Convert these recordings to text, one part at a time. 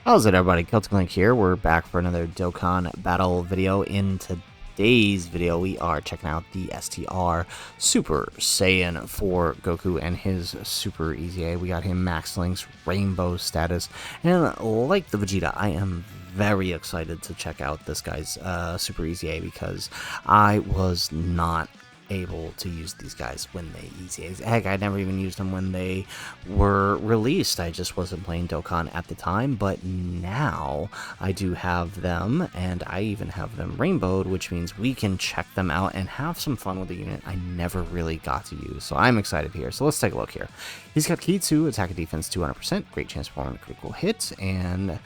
How's it, everybody? Celtic Link here. We're back for another Dokkan Battle video. In today's video, we are checking out the STR Super Saiyan 4 Goku and his Super EZA. We got him Max Link's Rainbow status, and like the Vegeta, I am very excited to check out this guy's Super EZA because I was not able to use these guys when they EZAs. Heck, I never even used them when they were released. I just wasn't playing Dokkan at the time, but now I do have them, and I even have them rainbowed, which means we can check them out and have some fun with the unit I never really got to use. So I'm excited here. So let's take a look here. He's got Key 2, attack and defense 200%, great chance for a critical hit, and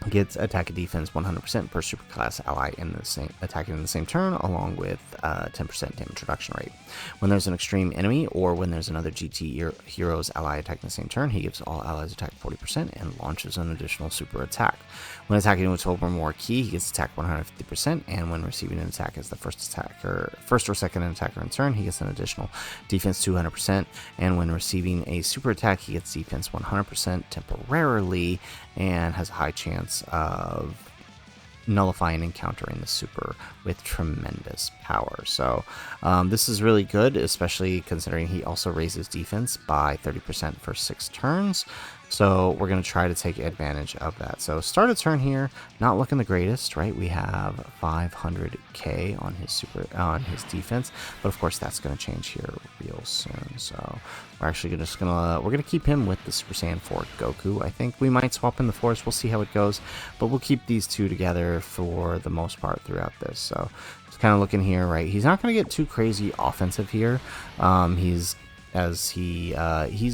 gets attack and defense 100% per superclass ally in the same attacking in the same turn, along with 10% damage reduction rate. When there's an extreme enemy or when there's another GT hero's ally attacking the same turn, he gives all allies attack 40% and launches an additional super attack. When attacking with 12 or more key, he gets attack 150%, and when receiving an attack as the first or second attacker in turn, he gets an additional defense 200%, and when receiving a super attack, he gets defense 100% temporarily and has a high chance of nullifying and countering the super with tremendous power. So this is really good, especially considering he also raises defense by 30% for 6 turns. So we're going to try to take advantage of that. So start a turn here, not looking the greatest, right? We have 500k on his defense, but of course that's going to change here real soon. So we're actually we're gonna keep him with the Super Saiyan 4 Goku. I think we might swap in the Force. We'll see how it goes, but we'll keep these two together for the most part throughout this. So just kind of looking here, right? He's not going to get too crazy offensive here. He's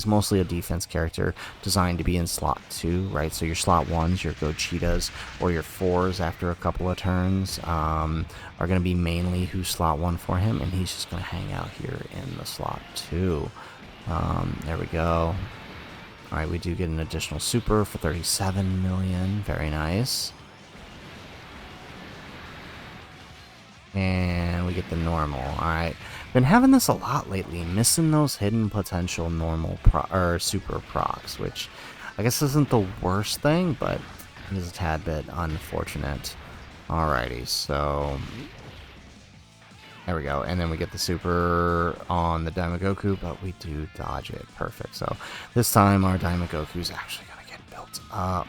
mostly a defense character designed to be in slot 2, right? So your slot 1s, your Gochitas, or your 4s after a couple of turns are going to be mainly who's slot 1 for him, and he's just going to hang out here in the slot 2. There we go. Alright, we do get an additional super for 37 million. Very nice. And we get the normal. Alright. Been having this a lot lately, missing those hidden potential normal super procs, which I guess isn't the worst thing, but it is a tad bit unfortunate. Alrighty, so there we go. And then we get the super on the Goku, but we do dodge it. Perfect. So this time our Goku is actually going to get built up.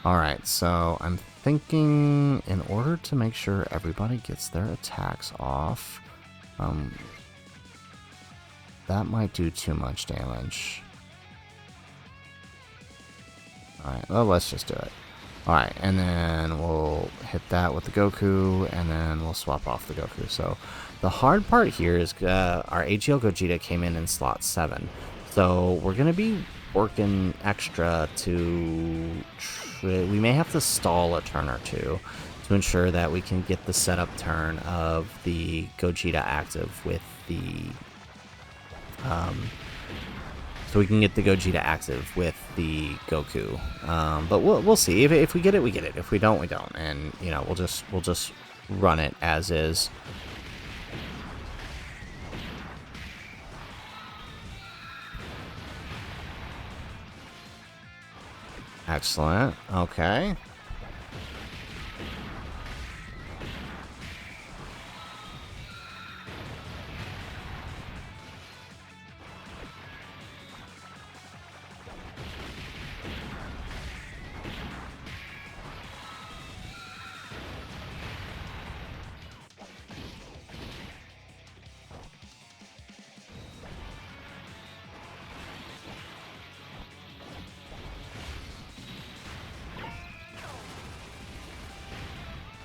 Alright, so I'm thinking in order to make sure everybody gets their attacks off, that might do too much damage. Alright, well, let's just do it. Alright, and then we'll hit that with the Goku, and then we'll swap off the Goku. So the hard part here is our AGL Gogeta came in slot 7. So we're going to be working extra to... we may have to stall a turn or two to ensure that we can get the setup turn of the Gogeta active with the... so we can get the Gogeta active with the Goku. But we'll see. If we get it, we get it. If we don't, we don't. And you know, we'll just run it as is. Excellent. Okay.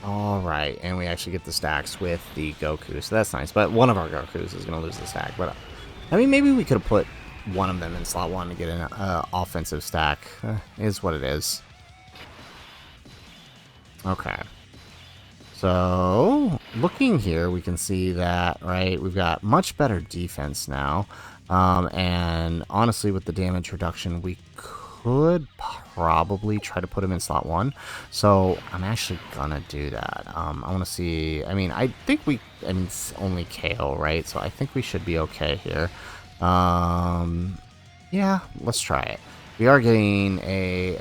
Alright, and we actually get the stacks with the Goku, so that's nice. But one of our Gokus is going to lose the stack. But I mean, maybe we could have put one of them in slot 1 to get an offensive stack. Is what it is. Okay. So, looking here, we can see that, right, we've got much better defense now. And honestly, with the damage reduction, we could probably try to put him in slot 1, so I'm actually gonna do that. I want to see. I mean, I think it's only KO, right? So I think we should be okay here. Yeah, let's try it. We are getting a,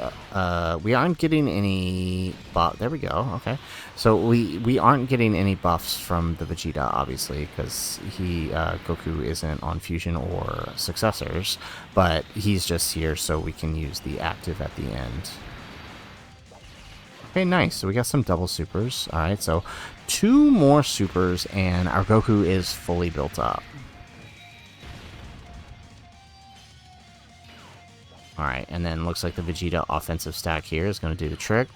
we aren't getting any buff. There we go. Okay. So we aren't getting any buffs from the Vegeta, obviously, because Goku isn't on Fusion or Successors, but he's just here so we can use the active at the end. Okay, nice. So we got some double supers. All right, so 2 more supers and our Goku is fully built up. Alright, and then looks like the Vegeta offensive stack here is going to do the trick.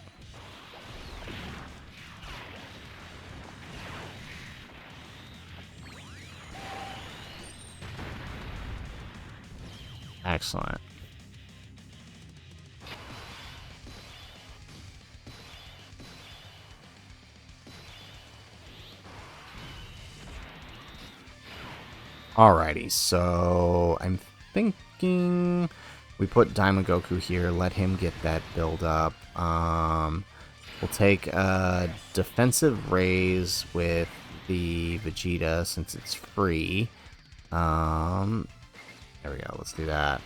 Excellent. Alrighty, so I'm thinking we put Diamond Goku here, let him get that build up. We'll take a defensive raise with the Vegeta since it's free. There we go, let's do that.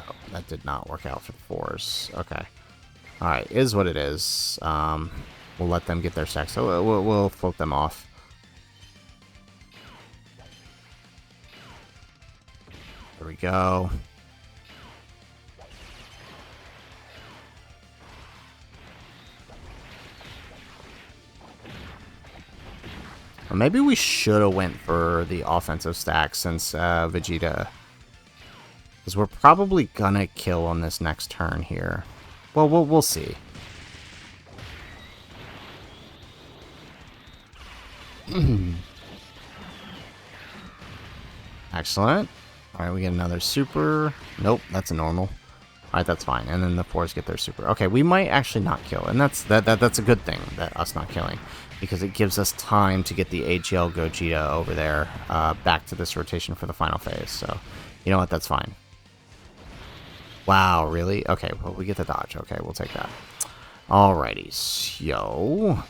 Oh, that did not work out for the Force. Okay. Alright, is what it is. We'll let them get their stacks, so we'll float them off. There we go. Well, maybe we should have went for the offensive stack since Vegeta, because we're probably gonna kill on this next turn here. Well, we'll see. Excellent. All right, we get another super. Nope, that's a normal. All right, that's fine. And then the fours get their super. Okay, we might actually not kill, and that's a good thing, that us not killing, because it gives us time to get the AGL Gogeta over there back to this rotation for the final phase. So, you know what? That's fine. Wow, really? Okay, well, we get the dodge. Okay, we'll take that. Alrighty, so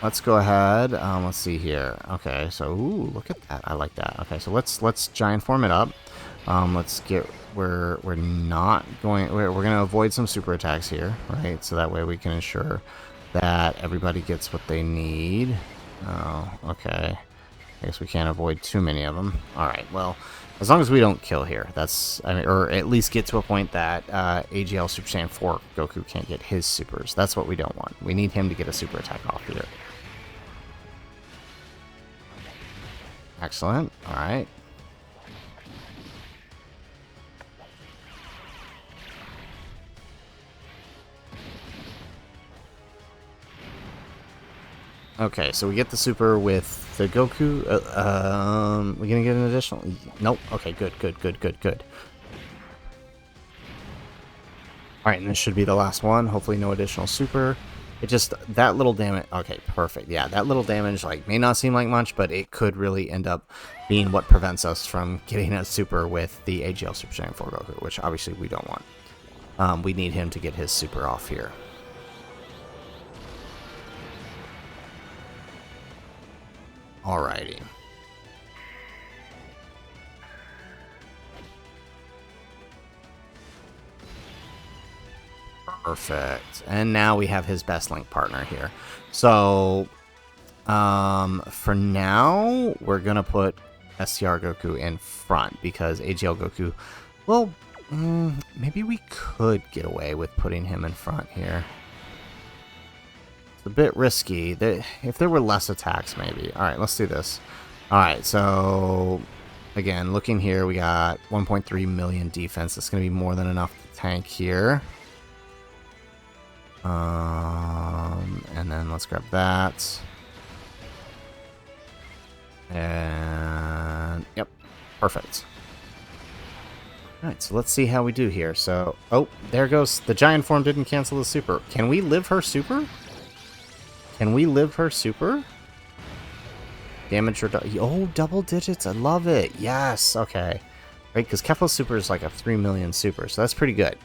let's go ahead. Let's see here. Okay, so ooh, look at that. I like that. Okay, so let's giant form it up. Let's get we're not going. We're gonna avoid some super attacks here, right? So that way we can ensure that everybody gets what they need. Oh, okay. I guess we can't avoid too many of them. All right. Well, as long as we don't kill here, that's, I mean, or at least get to a point that AGL Super Saiyan 4 Goku can't get his supers. That's what we don't want. We need him to get a super attack off here. Excellent. All right. Okay, so we get the super with the Goku. We're gonna get an additional. Nope. Okay, good. Alright, and this should be the last one. Hopefully no additional super. It just, that little damage, okay, perfect. Yeah, that little damage, like, may not seem like much, but it could really end up being what prevents us from getting a super with the AGL Super Saiyan 4 Goku, which obviously we don't want. We need him to get his super off here. Alrighty. Perfect. And now we have his best link partner here. So, for now, we're going to put STR Goku in front because AGL Goku, well, maybe we could get away with putting him in front here. It's a bit risky. If there were less attacks, maybe. Alright, let's do this. Alright, so, again, looking here, we got 1.3 million defense. That's going to be more than enough to tank here. And then let's grab that. And, yep, perfect. Alright, so let's see how we do here. So, oh, there goes, the giant form didn't cancel the super. Can we live her super? Can we live her super? Damage reduction, oh, double digits, I love it, yes, okay. Right, because Kefla's super is like a 3 million super, so that's pretty good.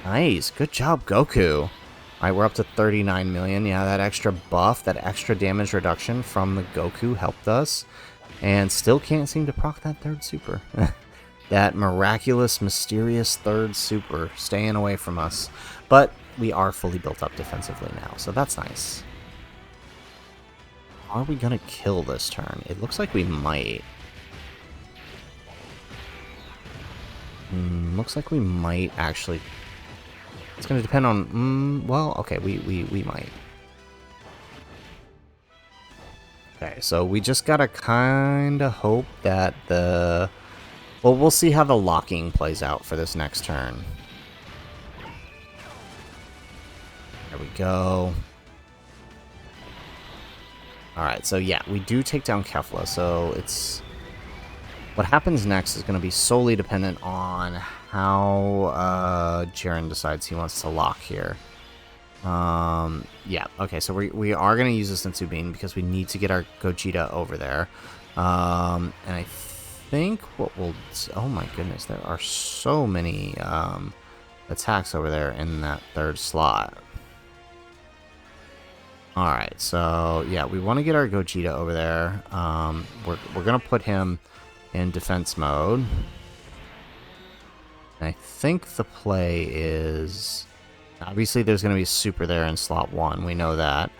Nice, good job, Goku. Alright, we're up to 39 million. Yeah, that extra buff, that extra damage reduction from the Goku helped us. And still can't seem to proc that third super. That miraculous, mysterious third super staying away from us. But we are fully built up defensively now, so that's nice. Are we going to kill this turn? It looks like we might. Looks like we might actually. It's going to depend on... well, okay, we might. Okay, so we just got to kind of hope that the... well, we'll see how the locking plays out for this next turn. There we go. Alright, so yeah, we do take down Kefla, so it's... what happens next is going to be solely dependent on how Jiren decides he wants to lock here. Yeah, okay, so we are going to use the Sensu Bean because we need to get our Gogeta over there. And I think what we'll... oh my goodness, there are so many attacks over there in that third slot. Alright, so yeah, we want to get our Gogeta over there. We're going to put him in defense mode. And I think the play is... obviously there's going to be super there in slot 1, we know that.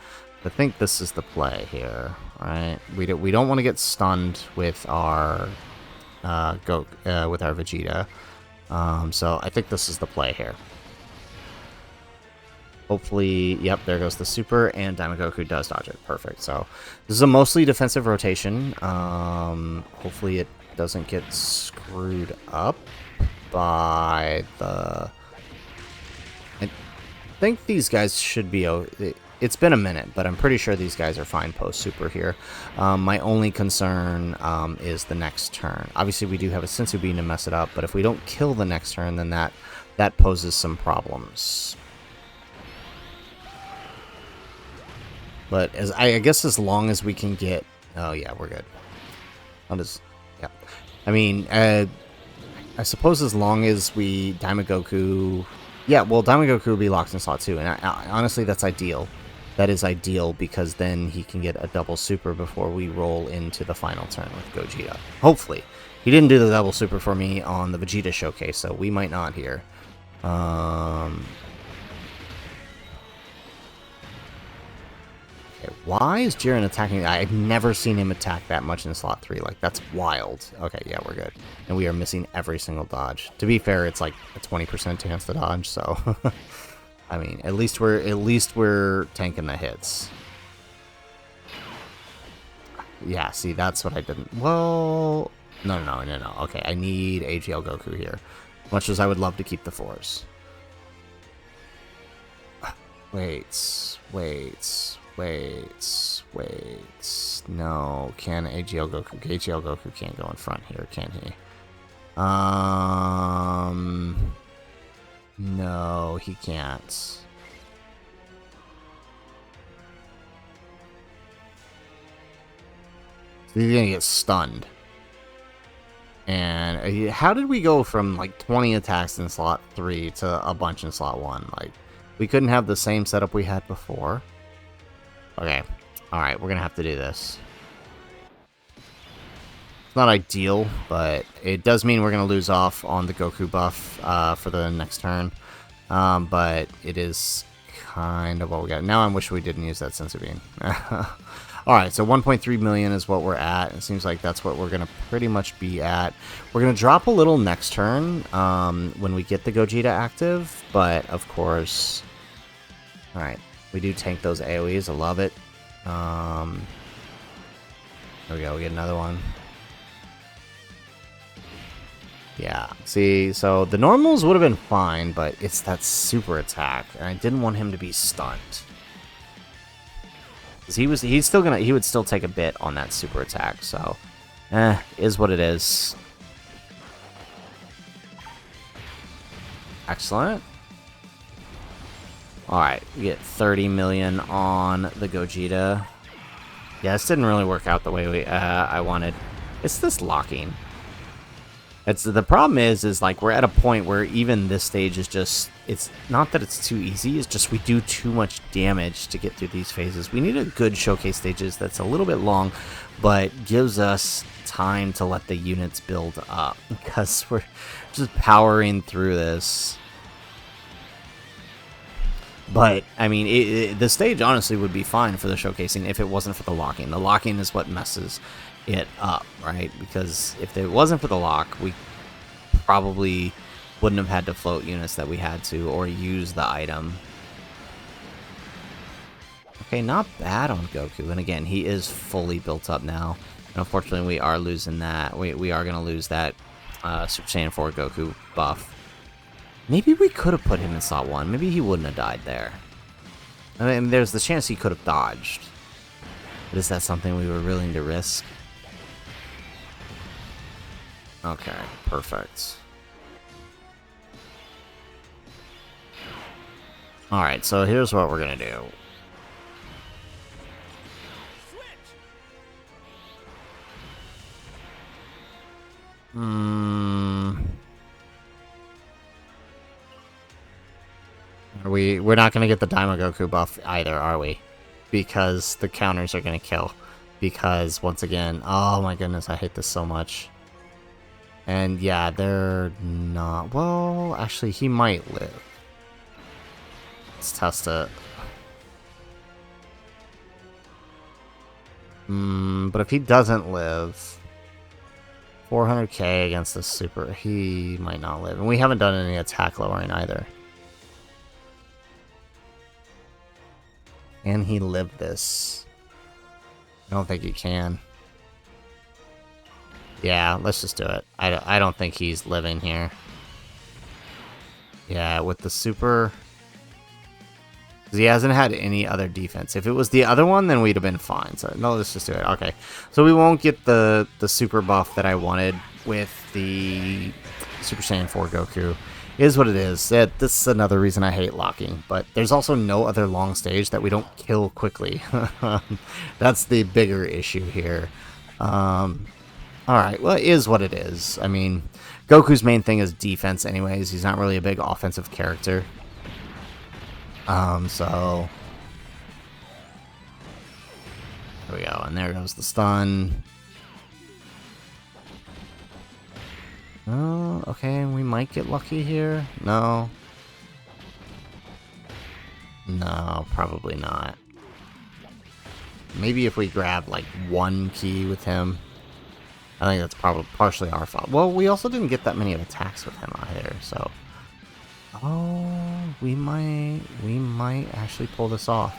I think this is the play here, right? We don't want to get stunned with our with our Vegeta. So I think this is the play here. Hopefully, yep, there goes the super, and Daimogoku does dodge it. Perfect. So this is a mostly defensive rotation. Hopefully it doesn't get screwed up by the... I think these guys should be... it's been a minute, but I'm pretty sure these guys are fine post-super here. My only concern is the next turn. Obviously, we do have a Sensu Bean to mess it up, but if we don't kill the next turn, then that poses some problems. But I guess as long as we can get... oh, yeah, we're good. I'll just... yeah. I mean, I suppose as long as we Daimogoku... yeah, well, Daimogoku will be locked in slot 2, and honestly, that's ideal. That is ideal, because then he can get a double super before we roll into the final turn with Gogeta. Hopefully. He didn't do the double super for me on the Vegeta showcase, so we might not here. Okay, why is Jiren attacking? I've never seen him attack that much in slot 3. Like, that's wild. Okay, yeah, we're good. And we are missing every single dodge. To be fair, it's like a 20% chance to dodge, so... I mean, at least we're tanking the hits. Yeah, see, that's what I didn't... well... No. Okay, I need AGL Goku here. Much as I would love to keep the 4s. Wait. No, can AGL Goku... AGL Goku can't go in front here, can he? No, he can't. So he's gonna get stunned. And how did we go from like 20 attacks in slot 3 to a bunch in slot 1? Like, we couldn't have the same setup we had before. Okay. Alright, we're gonna have to do this. It's not ideal, but it does mean we're gonna lose off on the Goku buff for the next turn. But it is kind of what we got. Now I wish we didn't use that Sensu Bean. Alright, so 1.3 million is what we're at. It seems like that's what we're going to pretty much be at. We're going to drop a little next turn when we get the Gogeta active, but of course... Alright, we do tank those AoEs. I love it. There we go, we get another one. Yeah, see, so the normals would have been fine, but it's that super attack, and I didn't want him to be stunned. He would still take a bit on that super attack, so is what it is. Excellent. Alright, we get 30 million on the Gogeta. Yeah, this didn't really work out the way I wanted. It's this locking. It's the problem is like we're at a point where even this stage is just, it's not that it's too easy, it's just we do too much damage to get through these phases. We need a good showcase stages that's a little bit long, but gives us time to let the units build up, because we're just powering through this. But, I mean, the stage honestly would be fine for the showcasing if it wasn't for the locking. The locking is what messes it up, right? Because if it wasn't for the lock, we probably wouldn't have had to float units that we had to, or use the item. Okay, not bad on Goku. And again, he is fully built up now. And unfortunately, we are losing that. We are going to lose that Super Saiyan 4 Goku buff. Maybe we could have put him in slot 1. Maybe he wouldn't have died there. I mean, there's the chance he could have dodged. But is that something we were willing to risk? Okay, perfect. Alright, so here's what we're going to do. We're not going to get the Daima Goku buff either, are we? Because the counters are going to kill. Because, once again, oh my goodness, I hate this so much. And yeah, they're not... Well, actually, he might live. Let's test it. But if he doesn't live... 400k against the super, he might not live. And we haven't done any attack lowering either. Can he live this? I don't think he can. Yeah, let's just do it. I don't think he's living here. Yeah, with the super... Because he hasn't had any other defense. If it was the other one, then we'd have been fine. So, no, let's just do it. Okay. So we won't get the super buff that I wanted with the Super Saiyan 4 Goku. It is what it is. This is another reason I hate locking. But there's also no other long stage that we don't kill quickly. That's the bigger issue here. Alright, well, it is what it is. I mean, Goku's main thing is defense anyways. He's not really a big offensive character. So... There we go, and there goes the stun. Oh, okay, we might get lucky here. No. No, probably not. Maybe if we grab, like, one key with him. I think that's probably partially our fault. Well, we also didn't get that many attacks with him either, so... Oh, we might actually pull this off.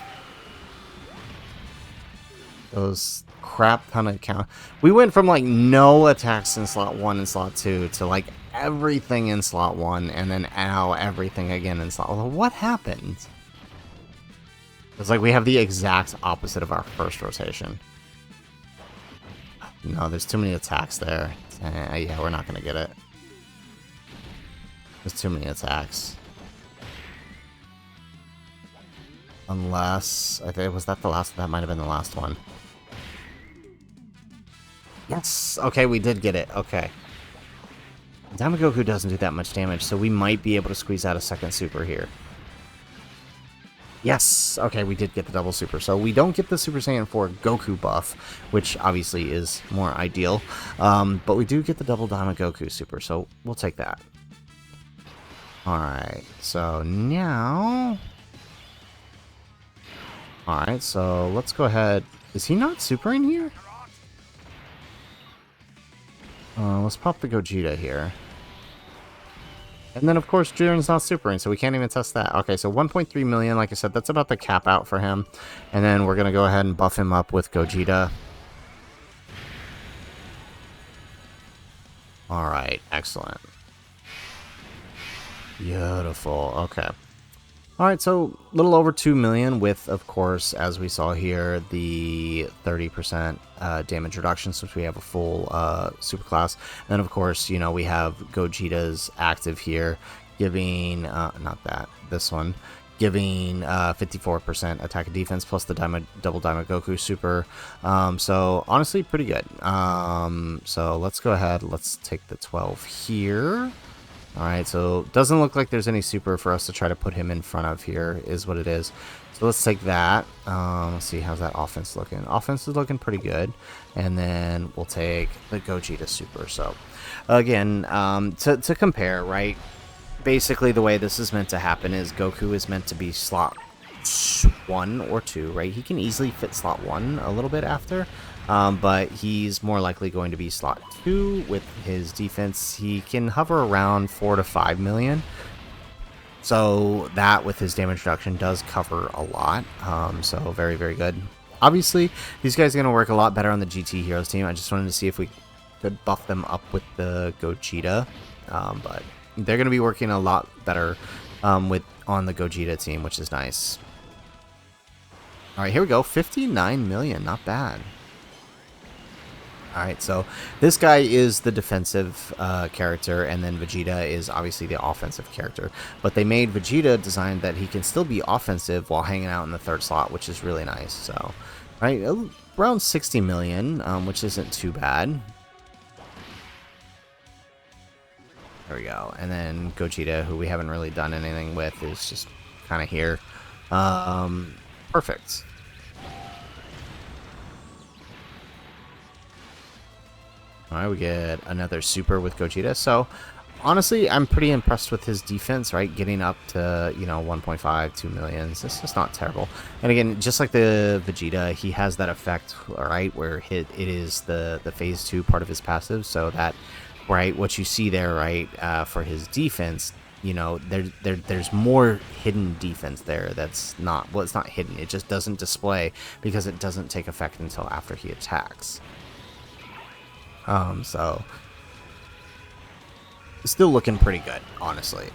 Those crap ton of count. We went from like no attacks in slot 1 and slot 2 to like everything in slot 1 and then now everything again in slot 1. What happened? It's like we have the exact opposite of our first rotation. No, there's too many attacks there. Yeah, we're not gonna get it. There's too many attacks. Unless... I think, was that the last? That might have been the last one. Yes! Okay, we did get it. Okay. Daima Goku doesn't do that much damage, so we might be able to squeeze out a second super here. Yes! Okay, we did get the double super. So we don't get the Super Saiyan 4 Goku buff, which obviously is more ideal. But we do get the double Daima Goku super, so we'll take that. Alright, so now... Alright, so let's go ahead... Is he not super in here? Let's pop the Gogeta here. And then, of course, Jiren's not supering, so we can't even test that. Okay, so 1.3 million, like I said, that's about the cap out for him. And then we're going to go ahead and buff him up with Gogeta. Alright, excellent. Beautiful, okay. Alright, so a little over 2 million with, of course, as we saw here, the 30% damage reduction since we have a full superclass. And then, of course, you know, we have Gogeta's active here, giving, not that, this one, giving 54% attack and defense plus the double Diamond Goku super. So honestly, pretty good. So let's go ahead. Let's take the 12 here. All right, so doesn't look like there's any super for us to try to put him in front of here, is what it is. So let's take that. Let's see, how's that offense looking? Offense is looking pretty good. And then we'll take the Gogeta super. So again, to compare, right? Basically, the way this is meant to happen is Goku is meant to be slot 1 or 2, right? He can easily fit slot 1 a little bit after, but he's more likely going to be slot 2 with his defense. He can hover around 4 to 5 million. So that, with his damage reduction, does cover a lot. So very, very good. Obviously, these guys are going to work a lot better on the GT Heroes team. I just wanted to see if we could buff them up with the Gogeta, but they're going to be working a lot better on the Gogeta team, which is nice. All right, here we go. 59 million, not bad. All right, so this guy is the defensive character, and then Vegeta is obviously the offensive character. But they made Vegeta designed that he can still be offensive while hanging out in the 3rd slot, which is really nice. So, right, around 60 million, which isn't too bad. There we go. And then Gogeta, who we haven't really done anything with, is just kind of here. Perfect. Alright, we get another super with Gogeta. So, honestly, I'm pretty impressed with his defense, right? Getting up to, 1.5, 2 million. This is not terrible. And again, just like the Vegeta, he has that effect, right, where it is the phase 2 part of his passive. So that, right, what you see there, right, for his defense, there's more hidden defense there. That's not, well, it's not hidden. It just doesn't display because it doesn't take effect until after he attacks. So still looking pretty good, honestly.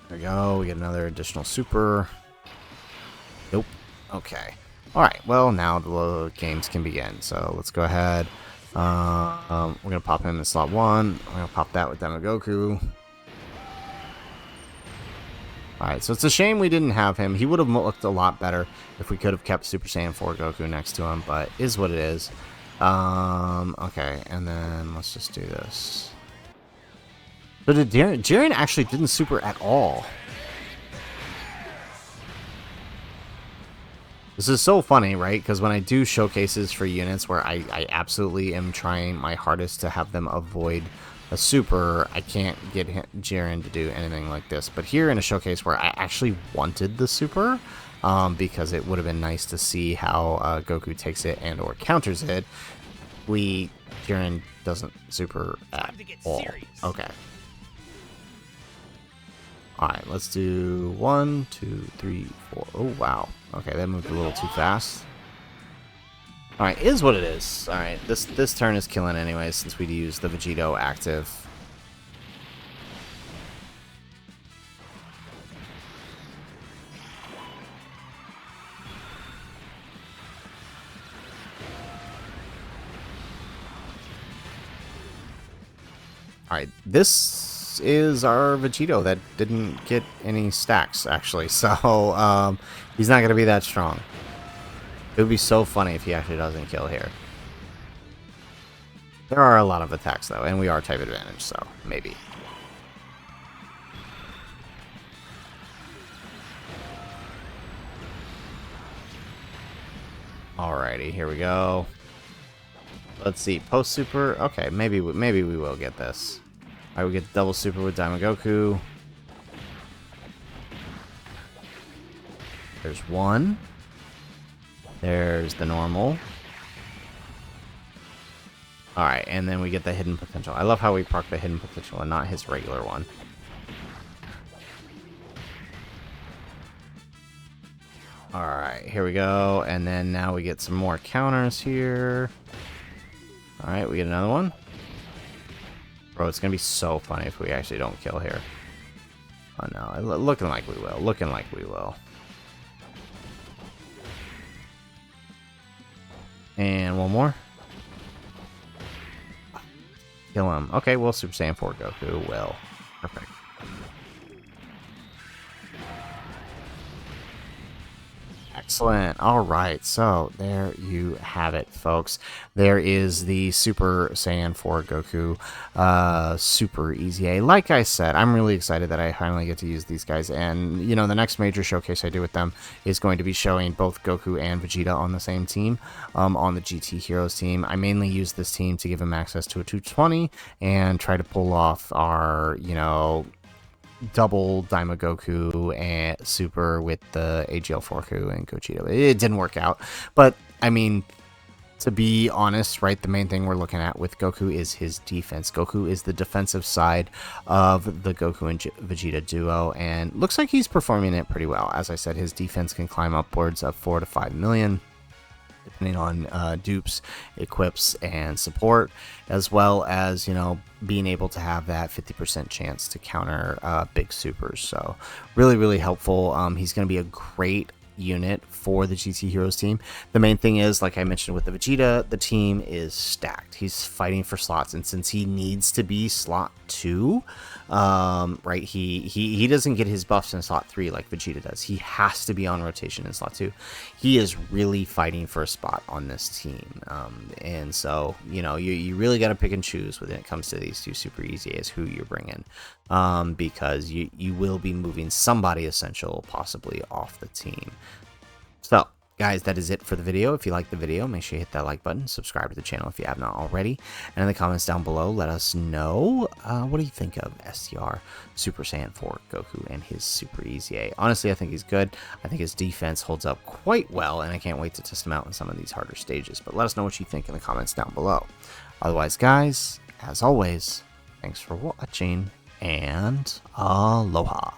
There we go. We get another additional super. Nope. Okay. All right. Well, now the games can begin. So let's go ahead. We're gonna pop him in slot 1. We're gonna pop that with Diamond Goku. All right. So it's a shame we didn't have him. He would have looked a lot better if we could have kept Super Saiyan 4 Goku next to him. But is what it is. Okay, and then let's just do this. But Jiren actually didn't super at all. This is so funny, right? Because when I do showcases for units where I absolutely am trying my hardest to have them avoid a super, I can't get Jiren to do anything like this. But here in a showcase where I actually wanted the super, because it would have been nice to see how Goku takes it and or counters it, Jiren doesn't super at all. Okay. Alright, let's do 1, 2, 3, 4. Oh, wow. Okay, that moved a little too fast. Alright, is what it is. Alright, this turn is killing anyway since we used the Vegito active. Alright, this is our Vegito that didn't get any stacks, actually, so he's not going to be that strong. It would be so funny if he actually doesn't kill here. There are a lot of attacks, though, and we are type advantage, so maybe. Alrighty, here we go. Let's see, post super. Okay, maybe we will get this. All right, we get the double super with Diamond Goku. There's one. There's the normal. All right, and then we get the hidden potential. I love how we proc the hidden potential and not his regular one. All right, here we go, and then now we get some more counters here. All right, we get another one. Bro, it's gonna be so funny if we actually don't kill here. Oh no, looking like we will. Looking like we will. And one more. Kill him. Okay, well, Super Saiyan 4 Goku will. Perfect. Excellent. All right, so there you have it, folks. There is the Super Saiyan 4 Goku Super EZA. Like I said, I'm really excited that I finally get to use these guys, and you know, the next major showcase I do with them is going to be showing both Goku and Vegeta on the same team, on the GT Heroes team. I mainly use this team to give them access to a 220 and try to pull off our, you know, double Daima Goku and Super with the AGL Forku and Gogeta. It didn't work out, but I mean, to be honest, right, the main thing we're looking at with Goku is his defense. Goku is the defensive side of the Goku and Vegeta duo, and looks like he's performing it pretty well. As I said, his defense can climb upwards of 4 to 5 million. Depending on dupes, equips, and support, as well as, you know, being able to have that 50% chance to counter big supers. So really, really helpful. He's going to be a great unit for the GT Heroes team. The main thing is, like I mentioned with the Vegeta, the team is stacked. He's fighting for slots, and since he needs to be slot 2, right, he doesn't get his buffs in slot 3 like Vegeta does. He has to be on rotation in slot 2. He is really fighting for a spot on this team, and so, you know, you really got to pick and choose when it comes to these two Super EZAs who you're bringing, because you will be moving somebody essential possibly off the team. So, guys, that is it for the video. If you liked the video, make sure you hit that like button, subscribe to the channel if you have not already, and in the comments down below, let us know what do you think of STR Super Saiyan 4 Goku and his Super EZA. Honestly, I think he's good. I think his defense holds up quite well, and I can't wait to test him out in some of these harder stages. But let us know what you think in the comments down below. Otherwise, guys, as always, thanks for watching, and aloha.